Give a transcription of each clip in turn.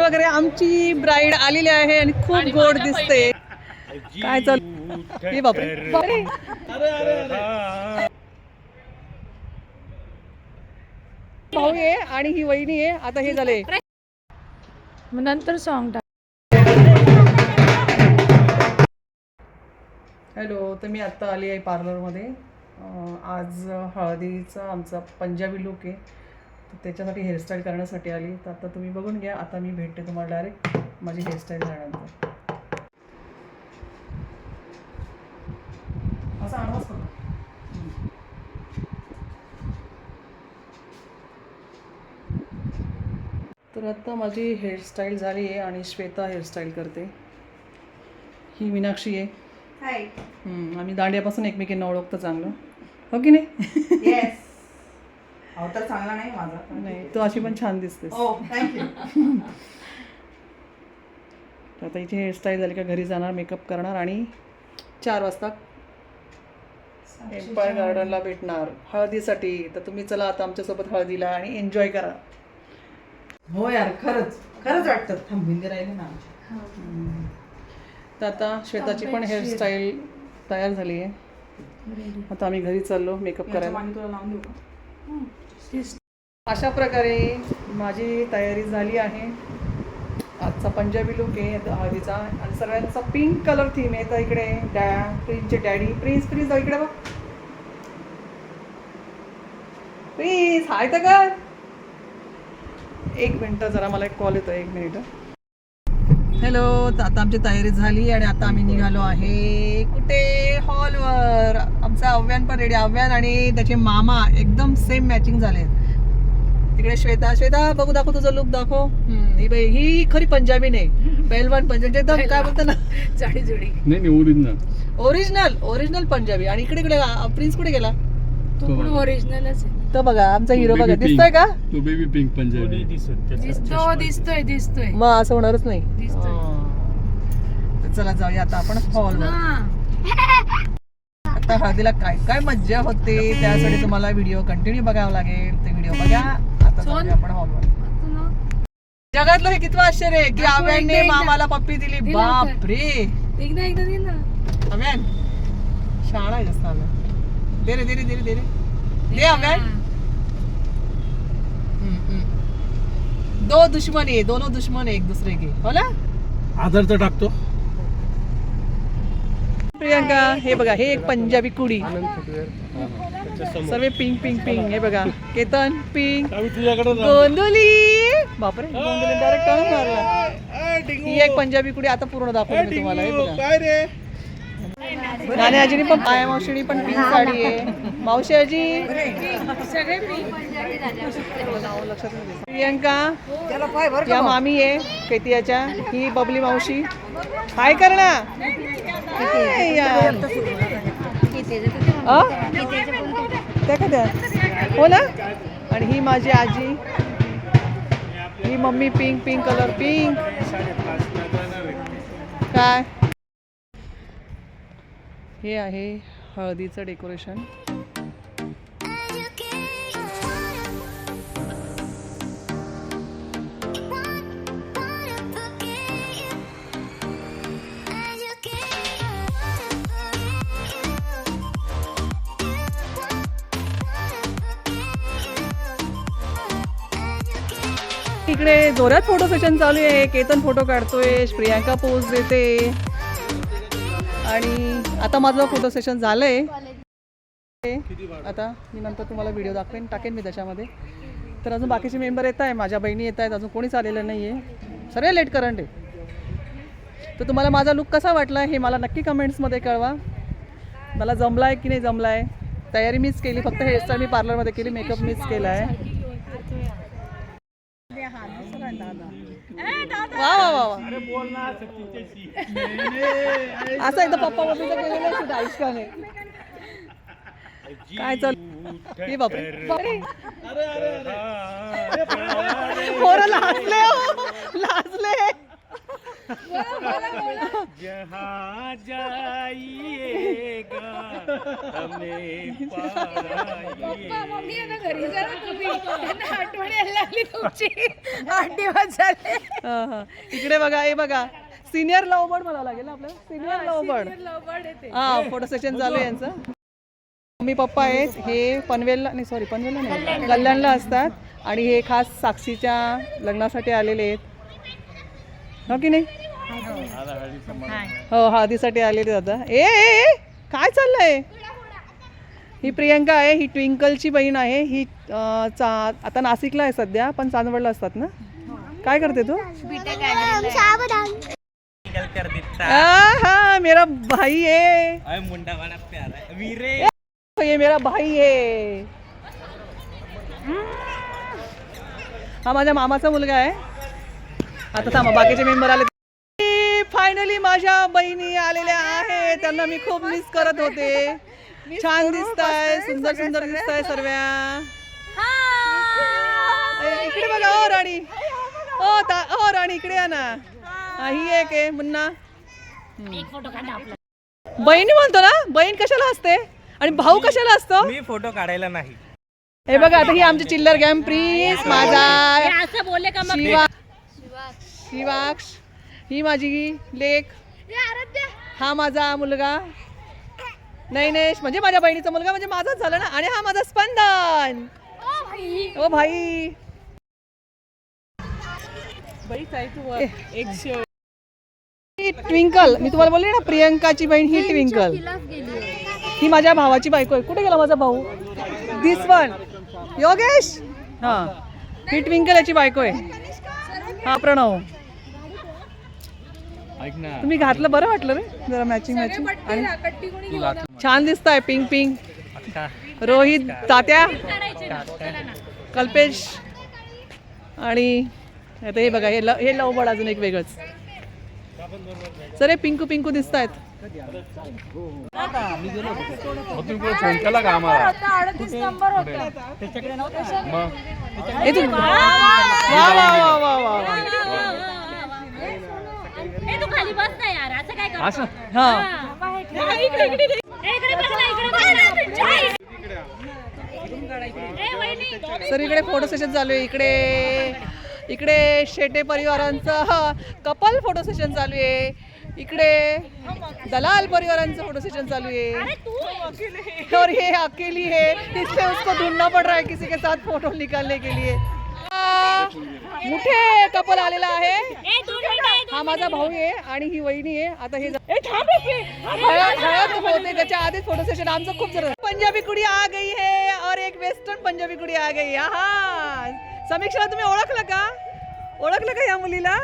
वगैरे आमची ब्राईड आलेली आहे आणि खूप गोड दिसते. काय चाल हे बापरे भाऊ आहे आणि ही वहिनी आहे. आता हे झाले नंतर सॉन्ग. हॅलो, तर मी आत्ता आली आहे पार्लरमध्ये. आज हळदीचा आमचा पंजाबी लुक आहे, तर त्याच्यासाठी हेअरस्टाईल करण्यासाठी आली. तर आता तुम्ही बघून घ्या. आता मी भेटते तुम्हाला डायरेक्ट माझी हेअरस्टाईल झाल्यानंतर. असा आवाज करू. तर आता माझी हेअरस्टाईल झाली आहे आणि श्वेता हेअरस्टाईल करते. ही मीनाक्षी आहे. हाय. आम्ही दांड्यापासून एकमेकींना ओळखतो चांगलं, हो की नाही? येस. अवतार चांगला नाही माझा. नाही, तू अशी पण छान दिसतेस. ओ थँक्यू. तर आता इथे हेअरस्टाईल झाली का घरी जाणार, मेकअप करणार आणि 4 वाजता एम्पायर गार्डनला भेटणार हळदीसाठी. तर तुम्ही चला आता आमच्यासोबत हळदीला आणि एन्जॉय करा. हो यार, खरंच खरंच वाटतं. थांबून राहिले ना. तर आता श्वेताची पण हेअरस्टाईल तयार झाली आहे. आता आम्ही घरी चाललो मेकअप करायला. तुला लावून देऊ का? अशा प्रकारे माझी तयारी झाली आहे. आजचा पंजाबी लुक आहे हळदीचा आणि सगळ्यांचा पिंक कलर थीम आहे. तर इकडे प्रिन्सचे डॅडी प्रिन्स इकडे बघ. प्रिन्स हाय तर कर. 1 मिनटं जरा मला एक कॉल येतो. 1 मिनिट. हॅलो, तर आता आमची तयारी झाली आणि आता आम्ही निघालो आहे कुठे, हॉलवर. आमचा अव्यान पण रेडी. अव्यान आणि त्याचे मामा एकदम सेम मॅचिंग झाले. तिकडे श्वेता बघू, दाखव तुझं लुक दाखव. ही बाई ही खरी पंजाबी नाही, पहिलवान पंजाबी एकदम. काय बोलतो ना, जाडी जोडी. नाही ओरिजिनल पंजाबी. आणि इकडे प्रिन्स कुठे गेला? तो पण ओरिजिनलच आहे. तो बघा आमचा हिरो बघा, दिसतोय का? तो बेबी पिंक पंजाबी दिसतोय. मग असं होणारच नाही. दिसतोय. तर चला जाऊया आता आपण हॉलवर. आता हळदीला काय काय मज्जा होते त्यासाठी तुम्हाला व्हिडिओ कंटिन्यू बघावा लागेल. ते व्हिडिओ बघा. आता जाऊया आपण हॉलवर. जगातलं हे किती आश्चर्य आहे की अव्यानने मामाला पप्पी दिली. बाप रे. एकदा अव्यान शाळा आहे जास्त. अव्यान दे रे दे अव्यान. दोनों दुश्मन है एक दूसरे के, हो ना? आदर तर टाकतो. प्रियंका हे बघा, हे एक पंजाबी कुडी. सर्व पिंक. हे बघा केतन पिंक. गोंदुली. बापरे, गोंदुली डायरेक्ट टर्न मारला. ही एक पंजाबी कुडी. आता पूर्ण दाखवतो मी तुम्हाला. हे बघा नानी आजीनी पण, माया मावशीनी पण पिंक साडी आहे. मावशी आजी सगळे पिंक. प्रियंका या मामी आहे केतियाच्या. ही बबली मावशी. हाय कर ना. त्या का त्या, हो ना. आणि ही माझी आजी. ही मम्मी पिंक कलर पिंक. काय हे आहे हळदीचं डेकोरेशन. इकडे जोरात फोटो सेशन चालू आहे. केतन फोटो काढतोय, प्रियांका पोज देते. आणि आता माझं फोटो सेशन झालंय. आता मी नंतर तुम्हाला व्हिडिओ टाकेन मी त्याच्यामध्ये. तर अजून बाकीचे मेंबर येत आहे, माझ्या बहिणी येत आहेत, अजून कोणीच आलेलं नाही आहे. सर्व लेट करंट आहे. तर तुम्हाला माझा लुक कसा वाटला हे मला नक्की कमेंट्समध्ये कळवा. मला जमला आहे की नाही जमला आहे. तयारी मीच केली, फक्त हेअरस्टाईल मी पार्लरमध्ये केली, मेकअप मीच केला आहे. वा असं एकदा पप्पा मम्मीचं केलेलं सुद्धा आयुष्याने. काय चाल हे बापरे पोरं लाजले. जहाँ जाइएगा हमें पप्पा मम्मी आहे ना घरी जरा तुम्ही त्यांना आठवण यायला लागली तुमची 8 दिवस झाले इकडे बघा हे बघा सिनियर लव्ह बर्ड म्हणावं लागेल ना आपल्याला सिनियर लव्ह बर्ड लवबर्ड येते हा फोटो सेशन चालू आहे यांचं. मम्मी पप्पा आहेत हे पनवेलला नाही सॉरी पनवेलला नाही कल्याणला असतात आणि हे खास साक्षीच्या लग्नासाठी आलेले आहेत हो की नाही. हो हळदीसाठी आलेले दादा ए काय चाललंय. ही प्रियंका आहे ही ट्विंकलची बहीण आहे ही आता नाशिकला आहे सध्या पण चांदवडला असतात ना. काय करते तू. कर देता हाँ मेरा भाई है. अरे मुंडा वाला प्यारा है वीरे ये मेरा भाई है. हा माझ्या मामाचा मुलगा आहे. आता थांबा बाकीचे मेंबर आले. फायनली माझ्या बहिणी आलेल्या आहेत. त्यांना मी खूप मिस करत होते. छान दिसताय सुंदर सुंदर दिसताय सर्व्या. इकडे बघा ओ राणी ओ राणी इकडे या ना. ही एक आहे मुन्ना. बहिणी म्हणतो ना बहीण कशाला असते आणि भाऊ कशाला असतो. मी फोटो काढायला नाही. हे बघा आता ही आमची चिल्लर गॅम प्रिन्स माझा शिवाक्ष ही माझी लेक हा माझा मुलगा नैनेश म्हणजे माझ्या बहिणीचा मुलगा म्हणजे माझाच झाला ना. आणि हा माझा स्पंदन ओ भाई ट्विंकल मी तुम्हाला बोलले ना प्रियंकाची बहीण ही ट्विंकल ही माझ्या भावाची बायको आहे. कुठे गेला माझा भाऊ दिस वन योगेश. हा ही ट्विंकल याची बायको आहे. हा प्रणव. ऐक ना तुम्ही घातलं बरं वाटलं रे जरा मॅचिंग मॅचिंग आणि छान दिसताय पिंक पिंक. रोहित तात्या कल्पेश आणि आता हे बघा हे लव बर्ड अजून एक वेगळंच. सर हे पिंकू पिंकू दिसत आहेत. तुम्ही फोन केला का आम्हाला 38 नंबर होता तू खाली बस ना यार असं काय करतो. असं हा इकडे बघ ना सर इकडे फोटो सेशन चालू आहे. इकडे शेटे परिवारांचं कपल फोटो सेशन चालू आहे. इकडे दलाल परिवारांचं फोटो सेशन चालू है और ये अकेली है इसलिए उसको ढूंढना पड़ रहा है किसी के साथ फोटो निकालने के लिए. मोठे कपल आलेला आहे. हा माझा भाऊ आहे आणि ही वहिनी आहे. आता हे होते त्याच्या आधीच फोटो सेशन आमचं खूप जर. पंजाबी कुड़ी आ गई है और एक वेस्टर्न पंजाबी कुड़ी आ गई. हा समीक्षा तुम्ही ओळखलं का या मुलीला.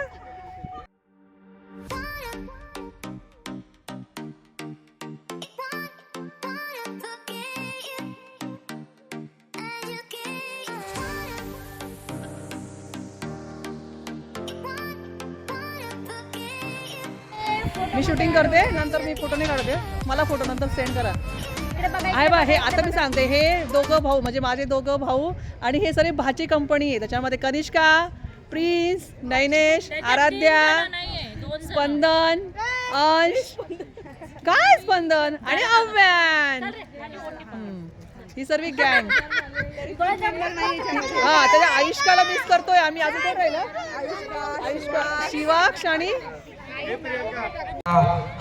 मी शूटिंग करते नंतर मी फोटो नाही काढते. मला फोटो नंतर सेंड करा. आहे बा हे आता मी सांगते हे दोघं भाऊ म्हणजे माझे दोघं भाऊ आणि हे सगळे भाची कंपनी आहे. त्याच्यामध्ये कनिष्का प्रिन्स नैनेश आराध्या स्पंदन अंश काय स्पंदन आणि अव्यान ही सर्व गँग. हा त्याच्या आयुष्काला मिस करतोय आम्ही. अजून कोण राहिलं आयुष्का शिवाक्ष आणि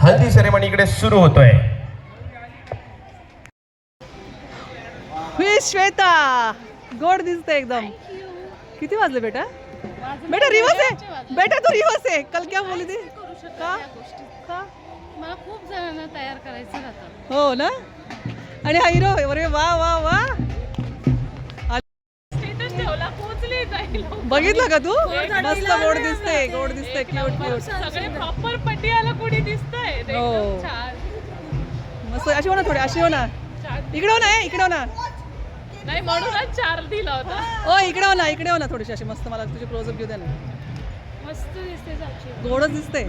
हल्दी सेरेमनी इकडे सुरू होतोय. श्वेता गोड दिसते एकदम. किती वाजले बेटा रिवर्स आहे बेटा तू रिवर्स आहे. कल क्या बोली थी का मला खूप जणांना तयार करायचं राहतं. हो ना. आणि हा हिरो अरे वा वा वा बघितलं का तू मस्त गोड दिसते क्यूट सगळे प्रॉपर पटियाला कोणी दिसतंय हो मस्त. अशी हो ना थोडी अशी हो ना इकडे हो ना नाही म्हणूनच 4 दिला होता. ओ इकडे हो ना थोडीशी अशी मस्त. मला तुझे क्लोजअप घेऊ दे ना. मस्त दिसते साक्षी. गोडच दिसते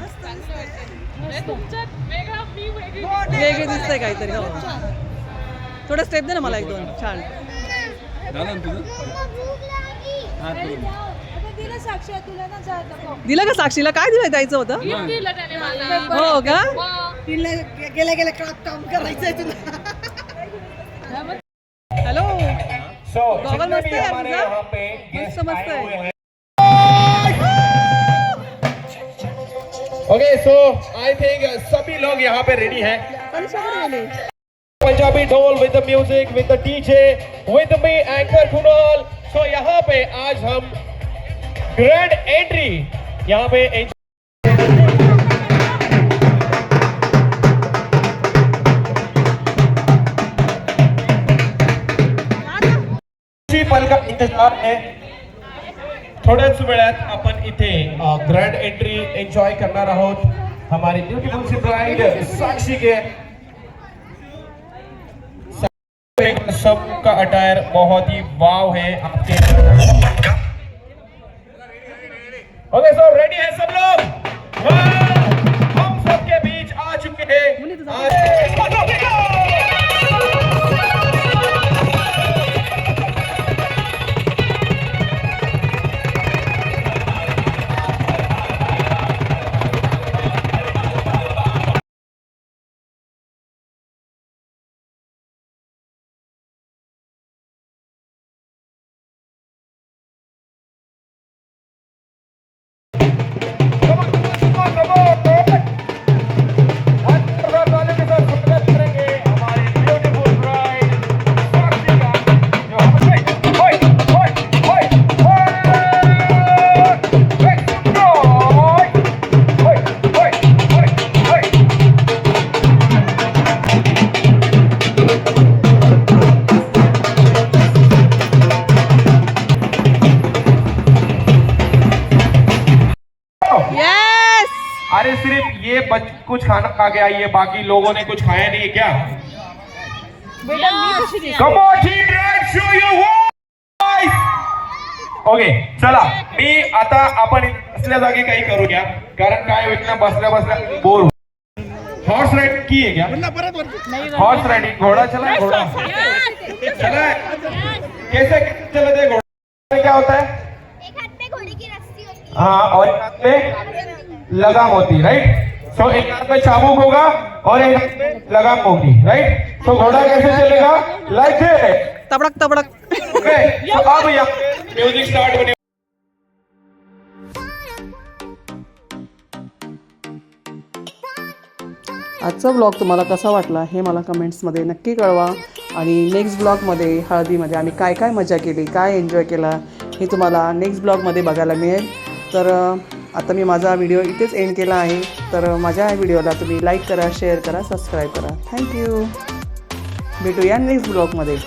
तुमच्यात वेगळा मी वेगळी दिसते काहीतरी. हो थोडं स्टेप दे ना मला 1-2 छान. झालं ना तुझं. हा, तू. साक्षी तुला ना जात दिलं का साक्षीला? काय दिलं द्यायचं होतं? दिलं त्याने मला. हो का? तिला गेल्या गेल्या काळात काम करायचंय तुला. हॅलो, सो गॉगल मस्त आहे हमारे तुझा. यहाँ पे मस्त मस्त आहे. ओके सो आई थिंक सभी लोग यहाँ पे रेडी हैं. पंजाबी ढोल विद द म्यूजिक विद the DJ with me anchor Kunal. So यहाँ पे आज हम ग्रैंड एंट्री यहाँ पे पल का इंतजार है. थोड्याच वेळात आपण इथे ग्रँड एंट्री एंजॉय करणार आहोत हमारी ब्यूटीफुल सी ब्राइड साक्षी के. सबका अटायर बहुत ही वाव है आपके. ओके सो रेडी है सब लोग? हम सबके बीच आ चुके हैं. अरे सिर्फ ये कुछ खाना खा गया, ये बाकी लोगों ने कुछ खाया नहीं है क्या? Come on team, let's show you voice. Okay चला, मी आता आपण असल्या जागी काही करूया, कारण काय होईल ना बसल्या बसल्या बोर. हॉर्स राइड की है क्या? हॉर्स राइडिंग, घोड़ा चला है, घोड़ा चला है. कैसे चलते हैं घोड़ा? क्या होता है? एक हाथ में घोड़े की रस्सी होती है. हाँ, और एक हाथ में लगाम होती, राइट. सो एक हाथ में चाबुक होगा और एक हाथ में लगाम होगी, राइट. तो घोड़ा कैसे चलेगा? लाइक है. तबडक तबडक. ओके सो अब यहाँ म्यूजिक स्टार्ट होने. आजचा ब्लॉग तुम्हाला कसा वाटला हे मला कमेंट्समध्ये नक्की कळवा. आणि नेक्स्ट ब्लॉगमध्ये हळदीमध्ये आम्ही काय काय मजा केली, काय एन्जॉय केला हे तुम्हाला नेक्स्ट ब्लॉगमध्ये बघायला मिळेल. तर आता मी माझा व्हिडिओ इथेच एंड केला आहे. तर माझ्या या व्हिडिओला तुम्ही लाईक करा, शेअर करा, सबस्क्राईब करा. थँक्यू. भेटूया नेक्स्ट ब्लॉगमध्ये.